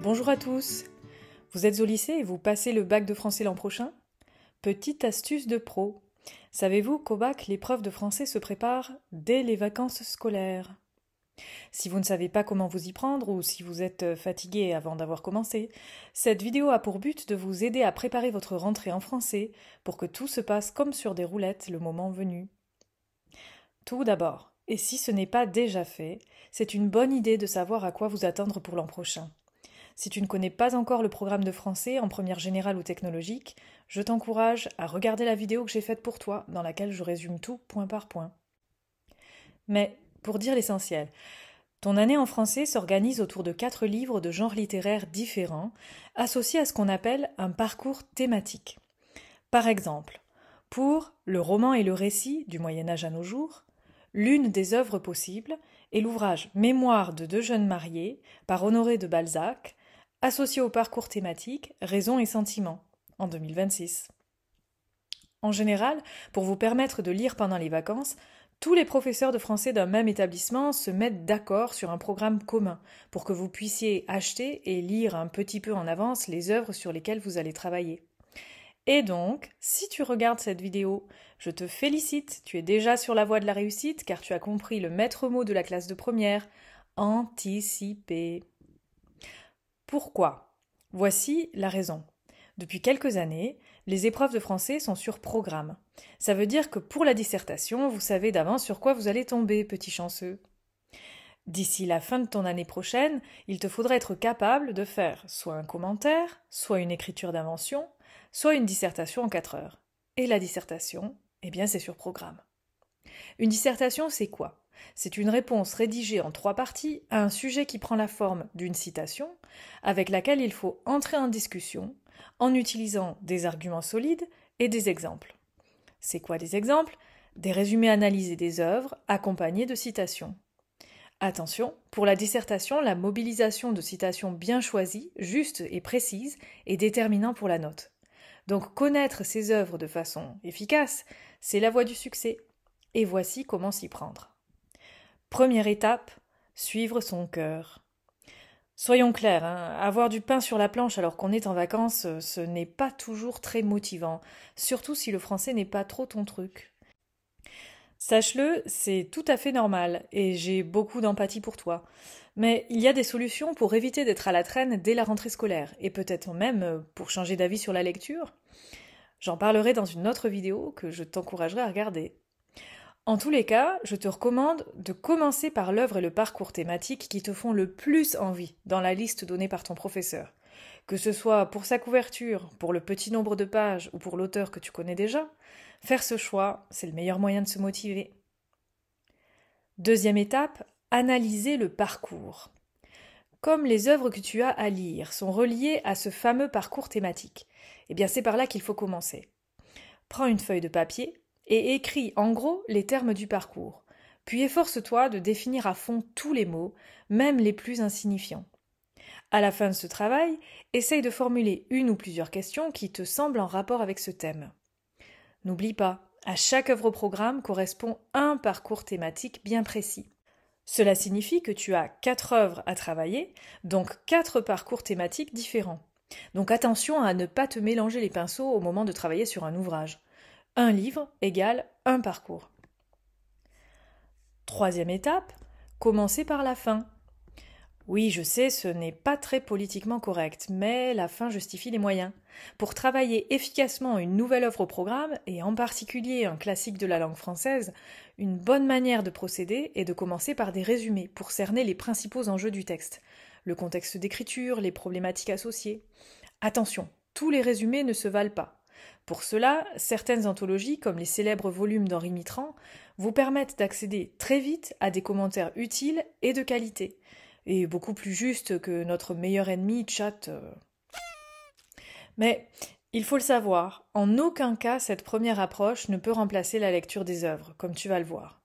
Bonjour à tous. Vous êtes au lycée et vous passez le bac de français l'an prochain? Petite astuce de pro. Savez-vous qu'au bac, l'épreuve de français se prépare dès les vacances scolaires? Si vous ne savez pas comment vous y prendre ou si vous êtes fatigué avant d'avoir commencé, cette vidéo a pour but de vous aider à préparer votre rentrée en français pour que tout se passe comme sur des roulettes le moment venu. Tout d'abord, et si ce n'est pas déjà fait, c'est une bonne idée de savoir à quoi vous attendre pour l'an prochain. Si tu ne connais pas encore le programme de français en première générale ou technologique, je t'encourage à regarder la vidéo que j'ai faite pour toi, dans laquelle je résume tout point par point. Mais, pour dire l'essentiel, ton année en français s'organise autour de 4 livres de genres littéraires différents, associés à ce qu'on appelle un parcours thématique. Par exemple, pour le roman et le récit du Moyen Âge à nos jours, l'une des œuvres possibles est l'ouvrage Mémoires de deux jeunes mariés par Honoré de Balzac, associé au parcours thématique Raison et sentiment, en 2026. En général, pour vous permettre de lire pendant les vacances, tous les professeurs de français d'un même établissement se mettent d'accord sur un programme commun pour que vous puissiez acheter et lire un petit peu en avance les œuvres sur lesquelles vous allez travailler. Et donc, si tu regardes cette vidéo, je te félicite, tu es déjà sur la voie de la réussite car tu as compris le maître mot de la classe de première, anticiper. Pourquoi? Voici la raison. Depuis quelques années, les épreuves de français sont sur programme. Ça veut dire que pour la dissertation, vous savez d'avance sur quoi vous allez tomber, petit chanceux. D'ici la fin de ton année prochaine, il te faudra être capable de faire soit un commentaire, soit une écriture d'invention, soit une dissertation en 4 heures. Et la dissertation, eh bien c'est sur programme. Une dissertation, c'est quoi? C'est une réponse rédigée en 3 parties à un sujet qui prend la forme d'une citation, avec laquelle il faut entrer en discussion en utilisant des arguments solides et des exemples. C'est quoi des exemples? Des résumés analysés des œuvres accompagnés de citations. Attention, pour la dissertation, la mobilisation de citations bien choisies, justes et précises est déterminant pour la note. Donc connaître ces œuvres de façon efficace, c'est la voie du succès. Et voici comment s'y prendre. Première étape, suivre son cœur. Soyons clairs, avoir du pain sur la planche alors qu'on est en vacances, ce n'est pas toujours très motivant, surtout si le français n'est pas trop ton truc. Sache-le, c'est tout à fait normal, et j'ai beaucoup d'empathie pour toi. Mais il y a des solutions pour éviter d'être à la traîne dès la rentrée scolaire, et peut-être même pour changer d'avis sur la lecture. J'en parlerai dans une autre vidéo que je t'encouragerai à regarder. En tous les cas, je te recommande de commencer par l'œuvre et le parcours thématique qui te font le plus envie dans la liste donnée par ton professeur. Que ce soit pour sa couverture, pour le petit nombre de pages ou pour l'auteur que tu connais déjà, faire ce choix, c'est le meilleur moyen de se motiver. Deuxième étape, analyser le parcours. Comme les œuvres que tu as à lire sont reliées à ce fameux parcours thématique, eh bien c'est par là qu'il faut commencer. Prends une feuille de papier et écris en gros les termes du parcours, puis efforce-toi de définir à fond tous les mots, même les plus insignifiants. À la fin de ce travail, essaye de formuler une ou plusieurs questions qui te semblent en rapport avec ce thème. N'oublie pas, à chaque œuvre au programme correspond un parcours thématique bien précis. Cela signifie que tu as 4 œuvres à travailler, donc 4 parcours thématiques différents. Donc attention à ne pas te mélanger les pinceaux au moment de travailler sur un ouvrage. Un livre égale un parcours. Troisième étape, commencer par la fin. Oui, je sais, ce n'est pas très politiquement correct, mais la fin justifie les moyens. Pour travailler efficacement une nouvelle œuvre au programme, et en particulier un classique de la langue française, une bonne manière de procéder est de commencer par des résumés pour cerner les principaux enjeux du texte, le contexte d'écriture, les problématiques associées. Attention, tous les résumés ne se valent pas. Pour cela, certaines anthologies, comme les célèbres volumes d'Henri Mitterrand, vous permettent d'accéder très vite à des commentaires utiles et de qualité, et beaucoup plus justes que notre meilleur ennemi Chat. Mais il faut le savoir, en aucun cas cette première approche ne peut remplacer la lecture des œuvres, comme tu vas le voir.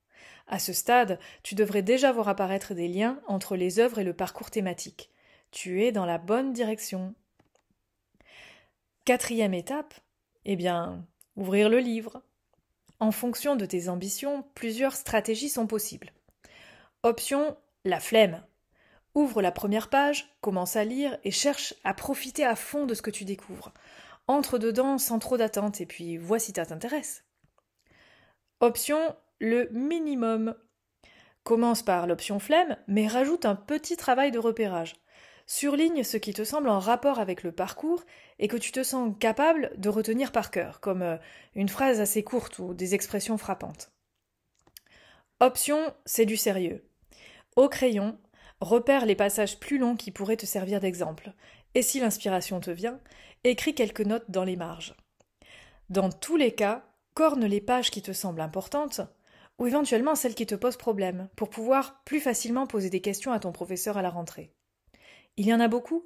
À ce stade, tu devrais déjà voir apparaître des liens entre les œuvres et le parcours thématique. Tu es dans la bonne direction. Quatrième étape, eh bien, ouvrir le livre. En fonction de tes ambitions, plusieurs stratégies sont possibles. Option, la flemme. Ouvre la première page, commence à lire et cherche à profiter à fond de ce que tu découvres. Entre dedans sans trop d'attente et puis vois si ça t'intéresse. Option le minimum. Commence par l'option flemme, mais rajoute un petit travail de repérage. Surligne ce qui te semble en rapport avec le parcours et que tu te sens capable de retenir par cœur, comme une phrase assez courte ou des expressions frappantes. Option, c'est du sérieux. Au crayon, repère les passages plus longs qui pourraient te servir d'exemple. Et si l'inspiration te vient, écris quelques notes dans les marges. Dans tous les cas, corne les pages qui te semblent importantes, ou éventuellement celles qui te posent problème, pour pouvoir plus facilement poser des questions à ton professeur à la rentrée. Il y en a beaucoup?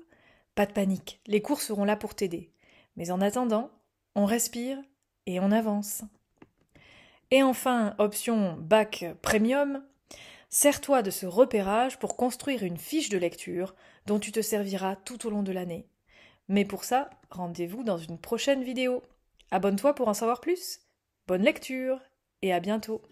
Pas de panique, les cours seront là pour t'aider. Mais en attendant, on respire et on avance. Et enfin, option bac premium, sers-toi de ce repérage pour construire une fiche de lecture dont tu te serviras tout au long de l'année. Mais pour ça, rendez-vous dans une prochaine vidéo. Abonne-toi pour en savoir plus. Bonne lecture et à bientôt.